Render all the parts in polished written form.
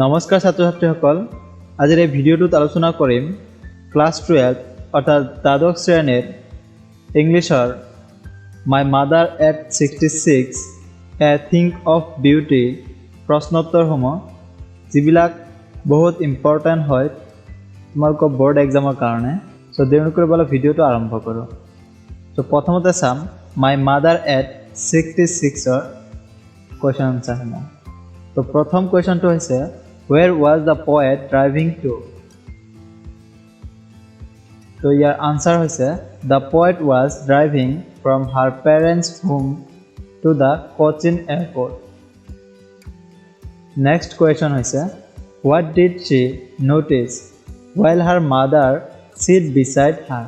নমস্কাৰ ছাত্ৰ ছাত্ৰীসকল আজিৰ এই ভিডিঅ'টোত আলোচনা কৰিম ক্লাছ 12 অৰ্থাৎ দ্বাদশ শ্ৰেণীৰ ইংলিছৰ my mother at 66 a thing of beauty প্ৰশ্নোত্তৰসমূহ যিবিলাক বহুত ইম্পৰ্টেণ্ট হয় তোমালোকৰ বৰ্ড এক্সামৰ কাৰণে সো দেৰি কৰিবলৈ ভিডিঅ'টো আৰম্ভ কৰোঁ সো প্ৰথমতে চাম মাই মাদাৰ এট 66 ৰ কোৱেশ্চন আনসাৰ সমূহ তো প্ৰথম কোৱেশ্চনটো হৈছে where was the poet driving to তো ইয়াৰ আনসাৰ হৈছে the poet was driving from her parents home to the Cochin airport next question হৈছে what did she notice while her mother sit beside her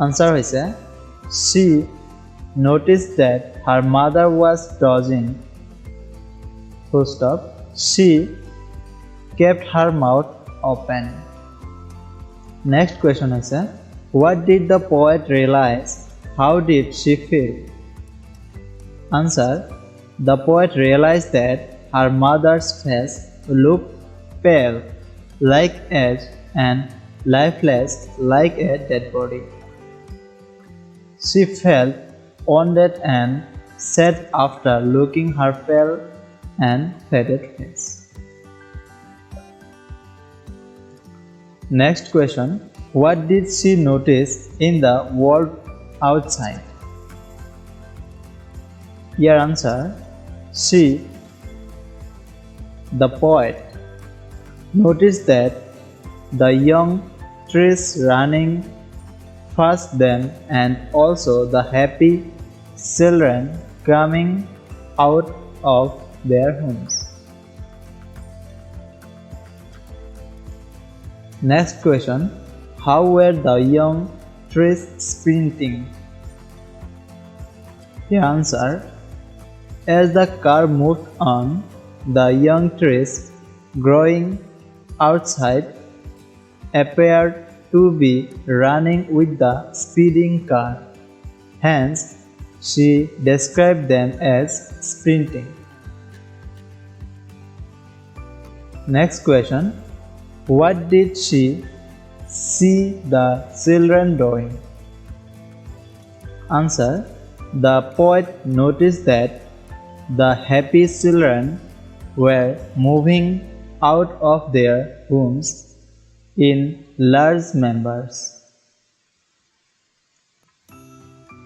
answer হৈছে she noticed that her mother was dozing full stop she kept her mouth open next question is what did the poet realize how did she feel answer the poet realized that her mother's face looked pale like ash and lifeless like a dead body she felt wounded and sad after looking her pale and faded face. Next question, what did she notice in the world outside? Your answer, the poet, noticed that the young trees running past them and also the happy children coming out of their homes. Next question, how were the young trees sprinting? The answer, as the car moved on, the young trees growing outside appeared to be running with the speeding car. Hence, she described them as sprinting. Next question, what did she see the children doing? Answer, the poet noticed that the happy children were moving out of their homes in large numbers.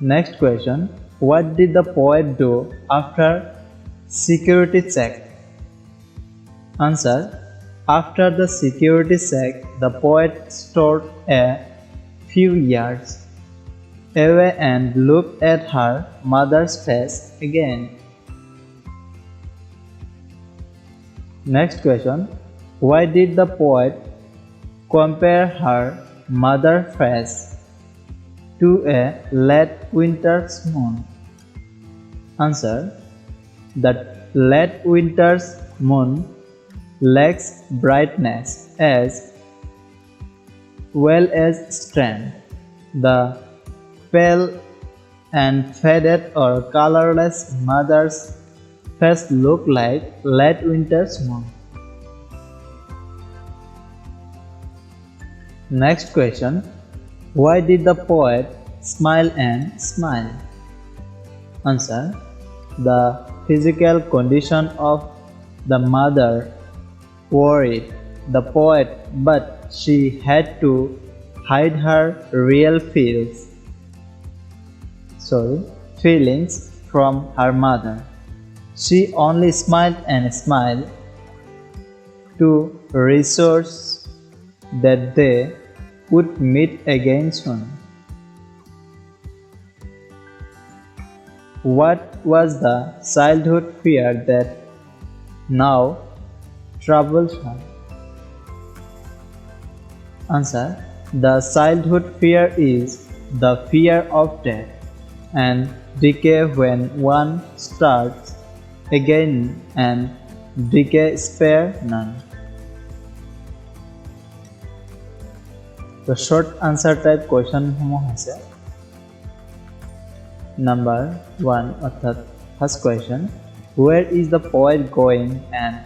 Next question, what did the poet do after security check? Answer, after the security check, the poet stood a few yards away and looked at her mother's face again. Next question, why did the poet compare her mother's face to a late winter's moon? Answer, the late winter's moon lacks brightness as well as strength. The pale and faded or colorless mother's face looked like late winter's moon. Next question, why did the poet smile and smile? Answer, the physical condition of the mother worried the poet, but she had to hide her real feelings from her mother. She only smiled and smiled to reassure that they would meet again soon. What was the childhood fear that now troubles her? Answer, the childhood fear is the fear of death and decay when one starts again and decay spare none. The short answer type question is number 1 অর্থাৎ first question Where is the poet going and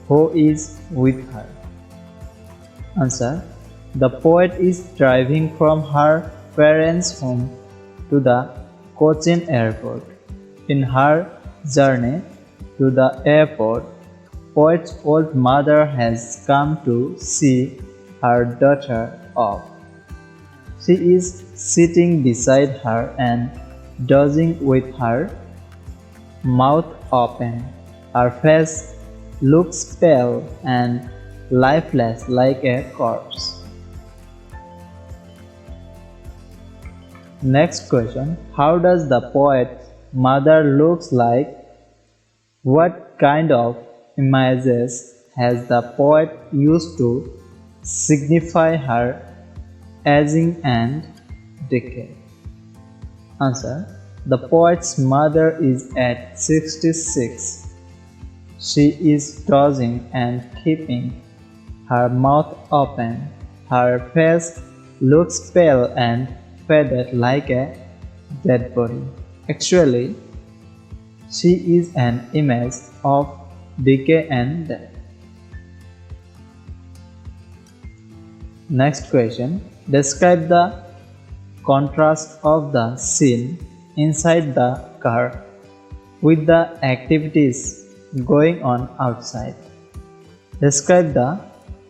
who is with her? Answer. The poet is driving from her parents' home to the Cochin airport. In her journey to the airport, poet's old mother has come to see her daughter off. She is sitting beside her and dozing with her mouth open. Her face looks pale and lifeless like a corpse. Next question. How does the poet's mother looks like? What kind of images has the poet used to signify her aging and decay? Answer. The poet's mother is at 66. She is dozing and keeping her mouth open. Her face looks pale and faded like a dead body. Actually, she is an image of decay and death. Next question. Describe the contrast of the scene inside the car with the activities going on outside. Describe the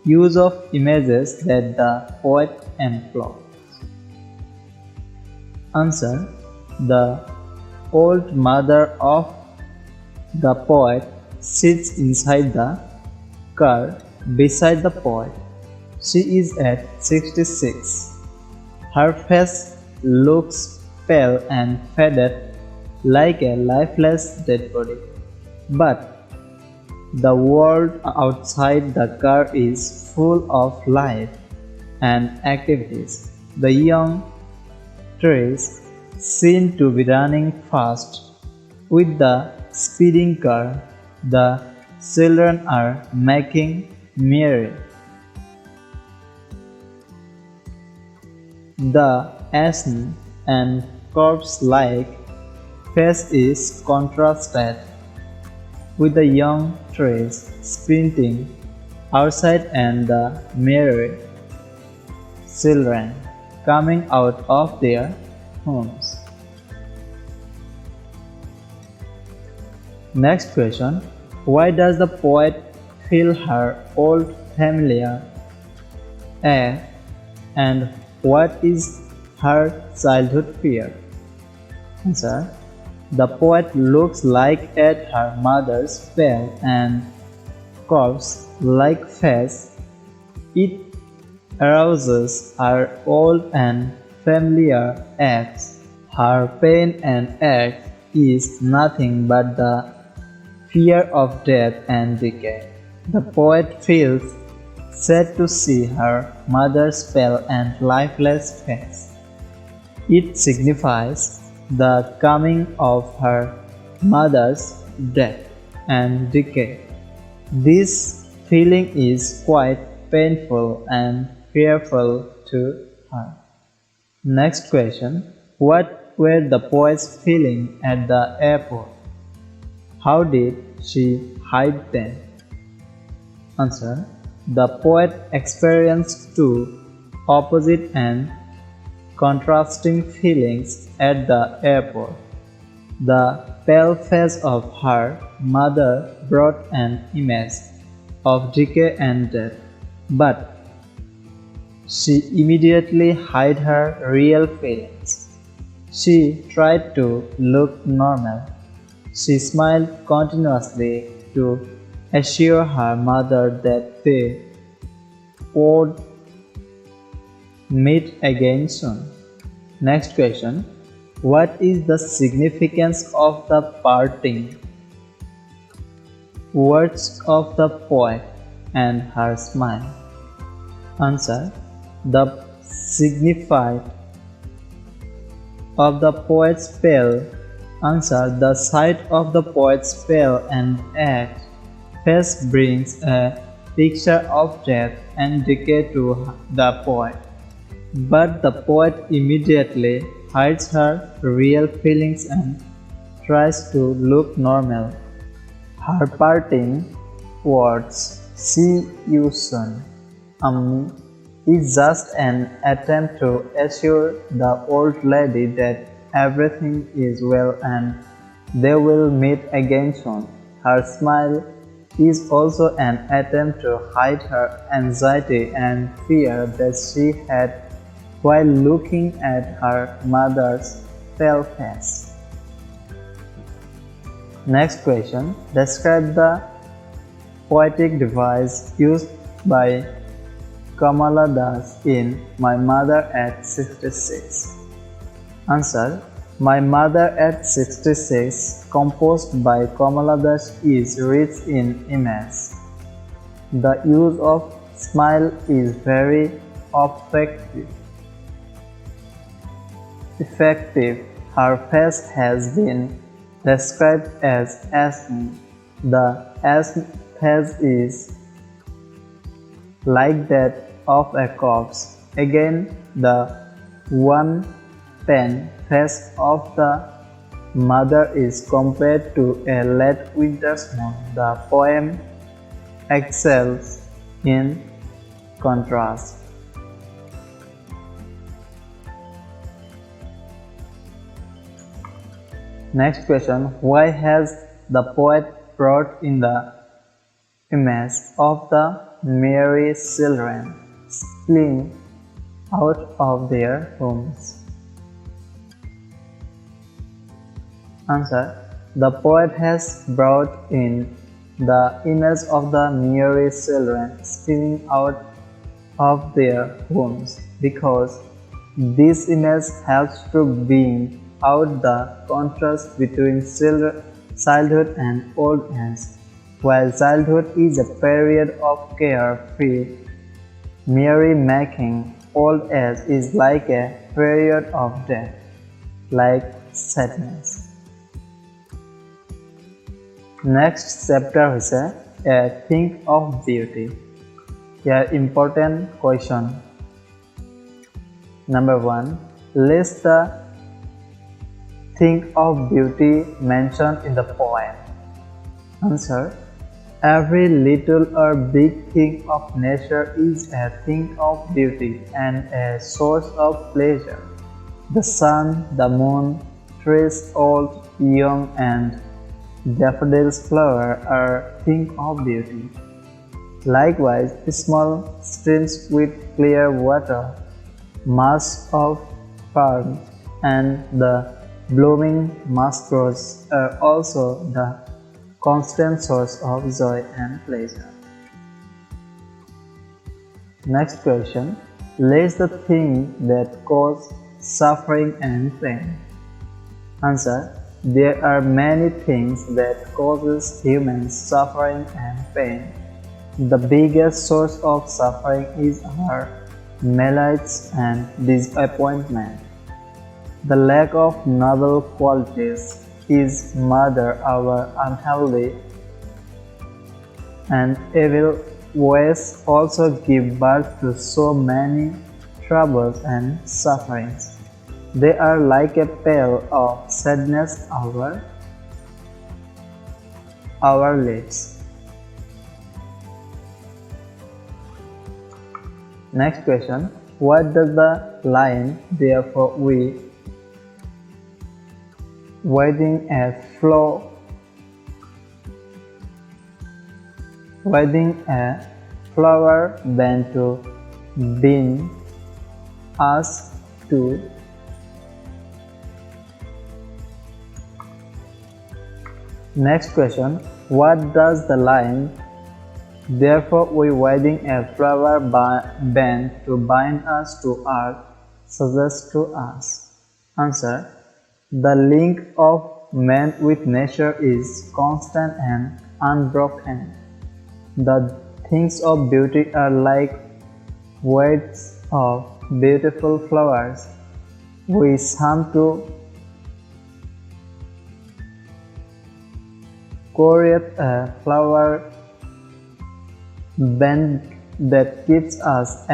use of images that the poet employs. Answer. The old mother of the poet sits inside the car beside the poet. She is at 66. Her face looks pale and faded like a lifeless dead body. But the world outside the car is full of life and activities. The young trees seem to be running fast with the speeding car. The children are making merry. The ashen and corpse-like face is contrasted with the young trees sprinting outside and the merry children coming out of their homes. Next question. Why does the poet feel her old familiar air and what is her childhood fear? Answer. The poet looks like at her mother's pale and corpse-like face. It arouses her old and familiar acts. Her pain and ache is nothing but the fear of death and decay. The poet feels sad to see her mother's pale and lifeless face. It signifies the coming of her mother's death and decay. This feeling is quite painful and fearful to her. Next question. What were the poet's feelings at the airport? How did she hide them? Answer. The poet experienced two opposite and contrasting feelings at the airport. The pale face of her mother brought an image of decay and death, but she immediately hid her real feelings. She tried to look normal. She smiled continuously to assure her mother that they would meet again soon. Next question. What is the significance of the parting words of the poet and her smile? Answer. The signified of the poet's pale. Answer. The sight of the poet's pale and aged face brings a picture of death and decay to the poet. But the poet immediately hides her real feelings and tries to look normal. Her parting words, "See you soon, Ammi," is just an attempt to assure the old lady that everything is well and they will meet again soon. Her smile is also an attempt to hide her anxiety and fear that she had while looking at her mother's pale face. Next question. Describe the poetic device used by Kamala Das in My Mother at 66. Answer. My Mother at 66, composed by Kamala Das, is rich in image. The use of smile is very effective. Her face has been described as Ahsec. The Ahsec face is like that of a corpse. Again, the one pen face of the mother is compared to a late winter's moon. The poem excels in contrast. Next question. Why has the poet brought in the image of the merry children stealing out of their homes? Answer. The poet has brought in the image of the merry children stealing out of their homes because this image helps to bring out the contrast between childhood and old age. While childhood is a period of carefree merry-making, old age is like a period of death, like sadness. Next chapter is a Think of Beauty. Here important question. Number 1. List the Think of Beauty mentioned in the poem. Answer. Every little or big thing of nature is a thing of beauty and a source of pleasure. The sun, the moon, trees old, young, and daffodils flower are things of beauty. Likewise, small streams with clear water, masks of ferns, and the blooming mushrooms are also the constant source of joy and pleasure. Next question. List the things that cause suffering and pain. Answer. There are many things that causes human suffering and pain. The biggest source of suffering is our maladies and disappointment. The lack of noble qualities is mother our unhealthy and evil ways also give birth to so many troubles and sufferings. They are like a pale of sadness over our lips. Next question. What does the line, therefore we, wedding a flower band to bind us to? Next question. What does the line, therefore we wedding a flower band to bind us to earth, suggest to us? Answer. The link of man with nature is constant and unbroken. The things of beauty are like waves of beautiful flowers. We come to create a flower band that keeps us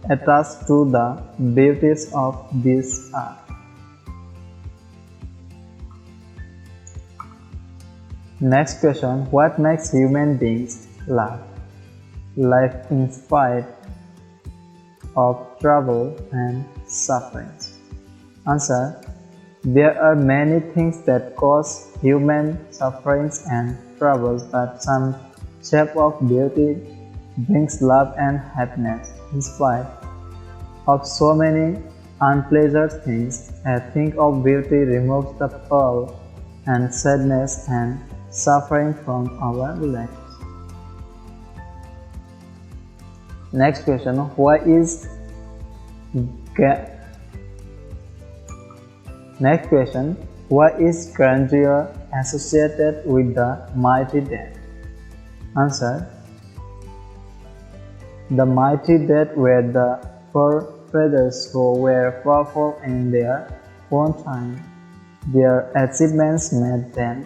attached to the beauties of this earth. Next question, what makes human beings laugh? Life in spite of trouble and sufferings. Answer, there are many things that cause human sufferings and troubles, but some shape of beauty brings love and happiness. In spite of so many unpleasant things, a thing of beauty removes the fall and sadness and suffering from our lives. Next question, why is grandeur associated with the mighty dead? Answer, the mighty dead were the forefathers who were powerful in their own time. Their achievements made them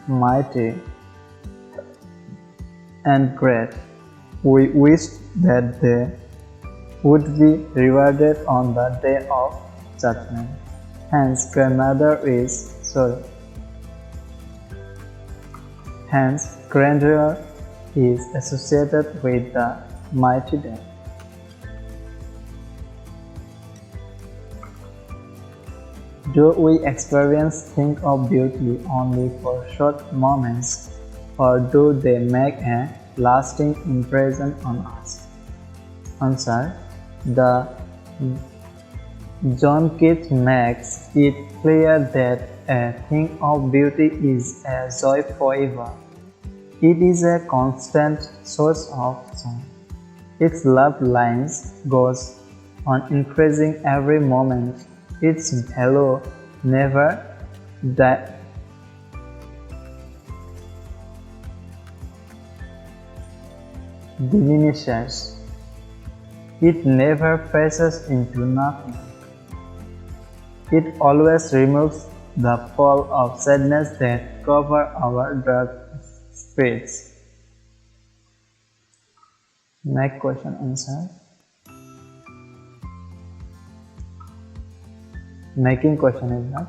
mighty and great. We wish that they would be rewarded on the day of judgment. Hence, grandeur is associated with the mighty dead. Do we experience things of beauty only for short moments, or do they make a lasting impression on us? Answer, the John Keats makes it clear that a thing of beauty is a joy forever. It is a constant source of joy. Its love lines goes on increasing every moment. Its value never diminishes. It never passes into nothing. It always removes the pall of sadness that cover our dark spirits. Next question answer. Making question is that.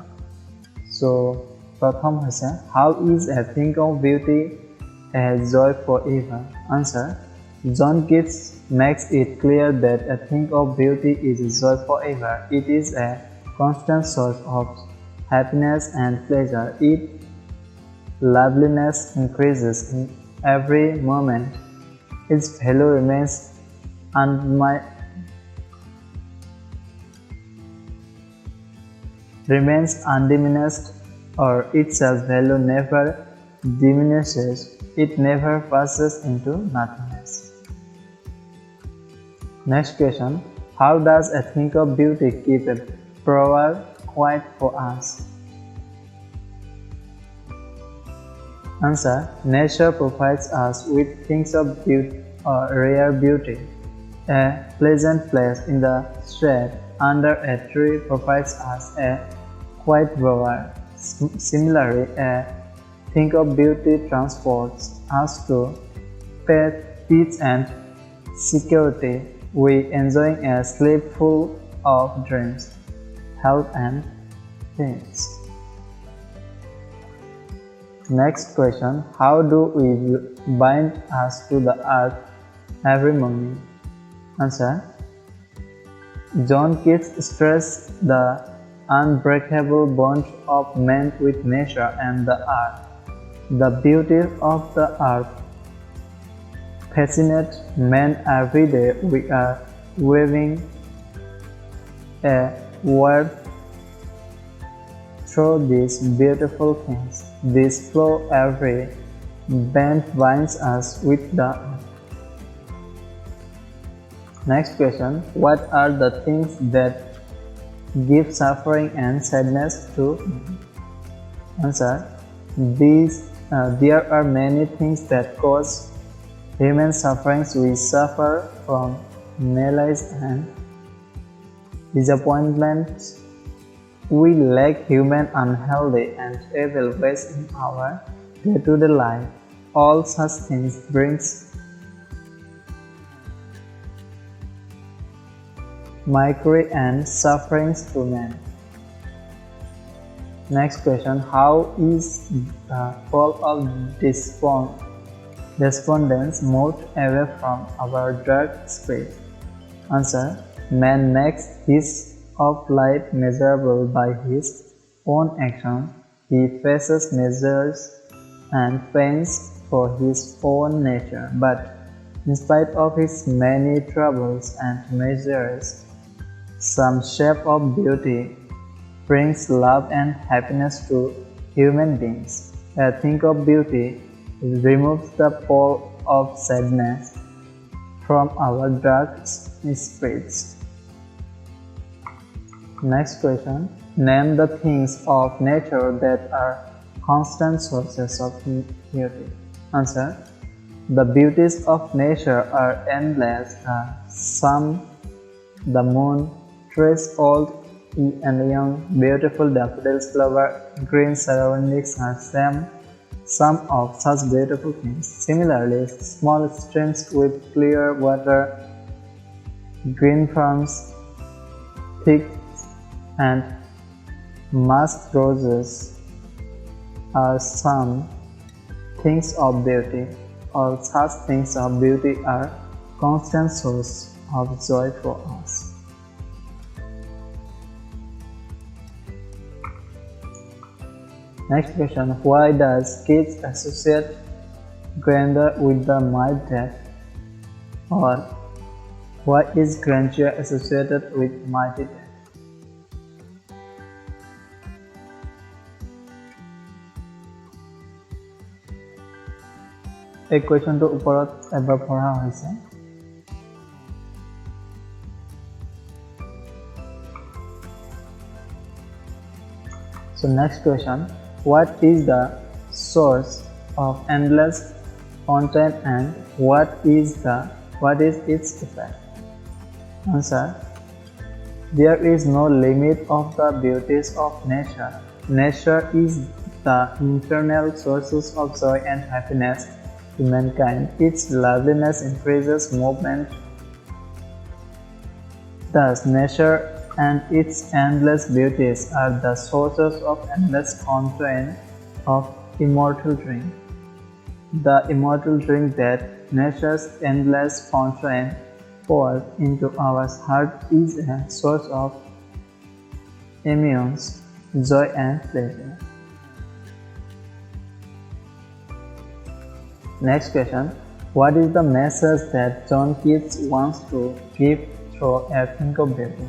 So, Pratham has said, how is a thing of beauty a joy forever? Answer, John Keats makes it clear that a thing of beauty is a joy forever. It is a constant source of happiness and pleasure. Its loveliness increases in every moment. Its value remains undiminished, or its value never diminishes. It never passes into nothingness. Next question, how does a thing of beauty keep a proverb quiet for us? Answer, nature provides us with things of beauty or rare beauty. A pleasant place in the shade under a tree provides us a quiet bower. Similarly, a thing of beauty transports us to peace and security. We enjoy a sleep full of dreams, health and peace. Next question, how do we bind us to the earth every morning? Answer, John Keats stressed the unbreakable bond of man with nature and the earth. The beauty of the earth fascinates man every day. We are weaving a world through these beautiful things. This flow every bend binds us with the earth. Next question, what are the things that give suffering and sadness to man? Answer, there are many things that cause human sufferings. We suffer from malaise and disappointments. We lack human unhealthy and evil ways in our day-to-day life. All such things brings misery and sufferings to man. Next question, how is the fall of despondence moved away from our dark space? Answer, man makes his of life measurable by his own action. He faces measures and pains for his own nature, but in spite of his many troubles and measures, some shape of beauty brings love and happiness to human beings. A thing of beauty removes the pall of sadness from our dark spirits. Next question, name the things of nature that are constant sources of beauty. Answer, the beauties of nature are endless. The sun, the moon, trees old and young, beautiful daffodils, flower, green surroundings are some of such beautiful things. Similarly, small streams with clear water, green farms, thick and masked roses are some things of beauty. All such things of beauty are constant source of joy for us. Next question, why does kids associate grandeur with the mild death? Or why is grandeur associated with mighty death? এই কুৱেশ্যনটো ওপৰত এবাৰ পঢ়া হৈছে। So next question, what is the source of endless fountain and what is its effect? Answer, there is no limit of the beauties of nature. Nature is the internal sources of joy and happiness to mankind. Its loveliness increases movement. Thus, nature and its endless beauties are the sources of endless fountain of immortal drink. The immortal drink that nature's endless fountain pours into our heart is a source of immense joy and pleasure. Next question, what is the message that John Keats wants to give through A Thing of Beauty?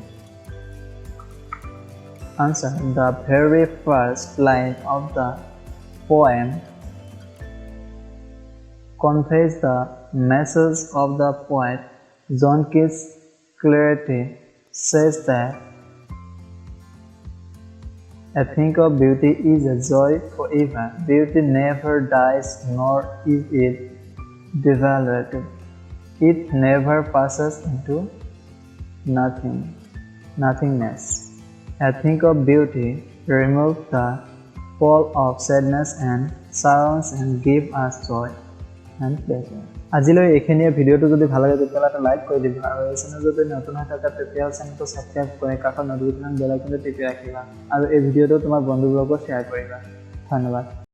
Answer, the very first line of the poem conveys the message of the poet. John Keats clearly says that a thing of beauty is a joy forever. Beauty never dies, nor is it devalued. It never passes into nothingness. A thing of beauty removes the pall of sadness and sorrows and gives us joy and pleasure. আজিলৈ এইখিনিয়ে ভিডিওটো যদি ভাল লাগে তেতিয়াহ'লে এটা like কৰি দিবা আৰু এই চেনেল যদি নতুন হৈ থাকে তেতিয়াহ'লে চেনেলটো ছাবস্ক্ৰাইব কৰি কাষৰ নটিফিকেশ্যন বেল আইকনটো টিপি ৰাখিবা আৰু এই ভিডিওটো তোমাৰ বন্ধুবৰ্গক শ্বেয়াৰ কৰিবা। ধন্যবাদ।